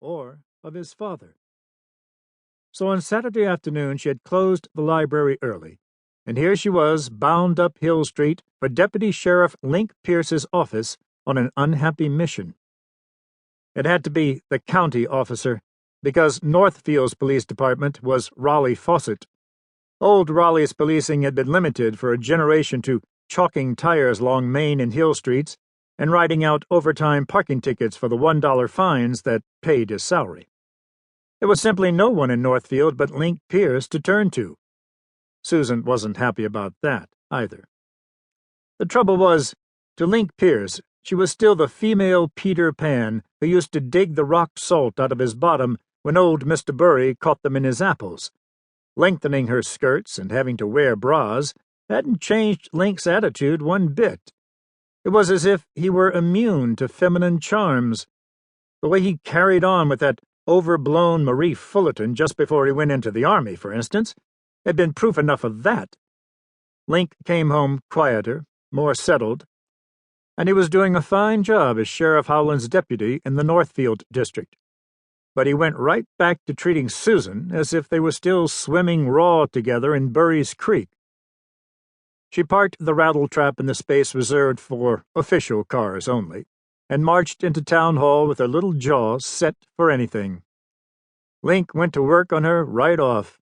or of his father. So on Saturday afternoon she had closed the library early, and here she was, bound up Hill Street for Deputy Sheriff Link Pierce's office on an unhappy mission. It had to be the county officer, because Northfield's police department was Raleigh Fawcett. Old Raleigh's policing had been limited for a generation to chalking tires along Main and Hill Streets and writing out overtime parking tickets for the $1 fines that paid his salary. There was simply no one in Northfield but Link Pierce to turn to. Susan wasn't happy about that, either. The trouble was, to Link Pierce, she was still the female Peter Pan who used to dig the rock salt out of his bottom when old Mr. Bury caught them in his apples. Lengthening her skirts and having to wear bras hadn't changed Link's attitude one bit. It was as if he were immune to feminine charms. The way he carried on with that overblown Marie Fullerton just before he went into the army, for instance, had been proof enough of that. Link came home quieter, more settled, and he was doing a fine job as Sheriff Howland's deputy in the Northfield district. But he went right back to treating Susan as if they were still swimming raw together in Bury's Creek. She parked the rattletrap in the space reserved for official cars only, and marched into Town Hall with her little jaw set for anything. Link went to work on her right off.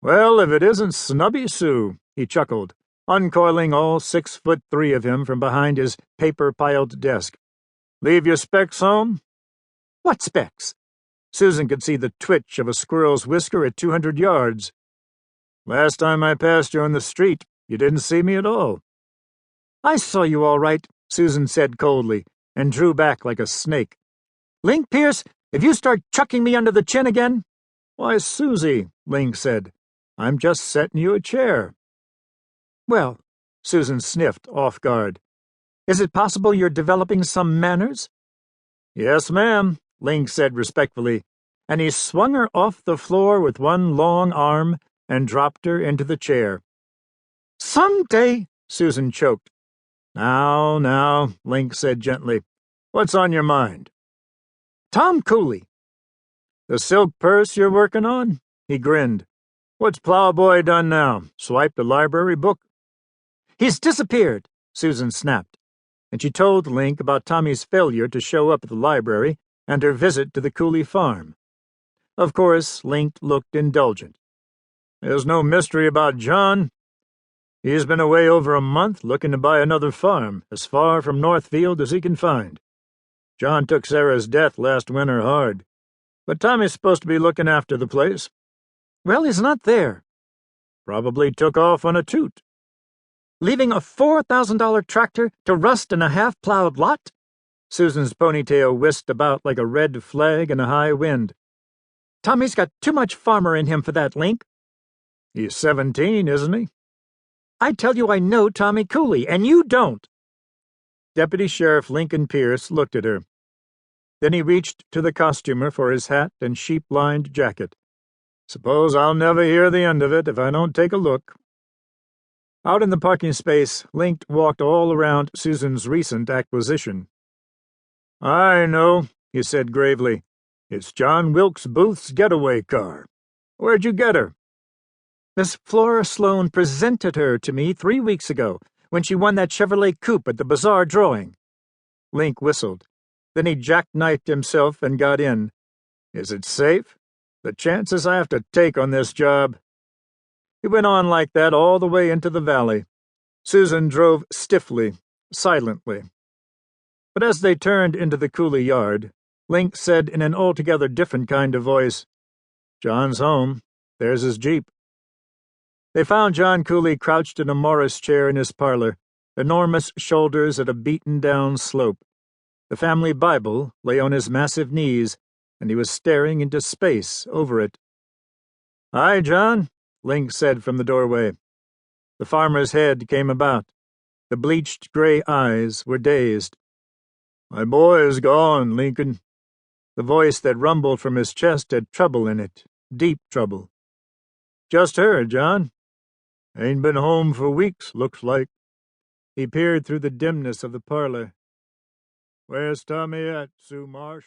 "Well, if it isn't Snubby Sue," he chuckled, uncoiling all 6'3" of him from behind his paper-piled desk. "Leave your specs home?" "What specs?" Susan could see the twitch of a squirrel's whisker at 200 yards. "Last time I passed you on the street, you didn't see me at all." "I saw you all right," Susan said coldly, and drew back like a snake. "Link Pierce, if you start chucking me under the chin again—" "Why, Susie," Link said, "I'm just setting you a chair." "Well," Susan sniffed, off guard, "is it possible you're developing some manners?" "Yes, ma'am," Link said respectfully, and he swung her off the floor with one long arm and dropped her into the chair. "Someday," Susan choked. Now, Link said gently. "What's on your mind?" "Tom Cooley." "The silk purse you're working on?" He grinned. "What's Plowboy done now? Swiped a library book?" "He's disappeared," Susan snapped, and she told Link about Tommy's failure to show up at the library and her visit to the Cooley farm. Of course, Link looked indulgent. "There's no mystery about John. He's been away over a month looking to buy another farm as far from Northfield as he can find. John took Sarah's death last winter hard, but Tommy's supposed to be looking after the place." "Well, he's not there." "Probably took off on a toot." "Leaving a $4,000 tractor to rust in a half-plowed lot?" Susan's ponytail whisked about like a red flag in a high wind. "Tommy's got too much farmer in him for that, Link." "He's 17, isn't he?" "I tell you I know Tommy Cooley, and you don't." Deputy Sheriff Lincoln Pierce looked at her. Then he reached to the costumer for his hat and sheep-lined jacket. "Suppose I'll never hear the end of it if I don't take a look." Out in the parking space, Link walked all around Susan's recent acquisition. "I know," he said gravely. "It's John Wilkes Booth's getaway car. Where'd you get her?" "Miss Flora Sloane presented her to me 3 weeks ago, when she won that Chevrolet coupe at the bazaar drawing." Link whistled. Then he jackknifed himself and got in. "Is it safe? The chances I have to take on this job." He went on like that all the way into the valley. Susan drove stiffly, silently. But as they turned into the Cooley yard, Link said in an altogether different kind of voice, "John's home. There's his Jeep." They found John Cooley crouched in a Morris chair in his parlor, enormous shoulders at a beaten-down slope. The family Bible lay on his massive knees, and he was staring into space over it. "Hi, John," Link said from the doorway. The farmer's head came about. The bleached gray eyes were dazed. "My boy is gone, Lincoln." The voice that rumbled from his chest had trouble in it, deep trouble. "Just heard, John. Ain't been home for weeks, looks like." He peered through the dimness of the parlor. "Where's Tommy at, Sue Marsh?"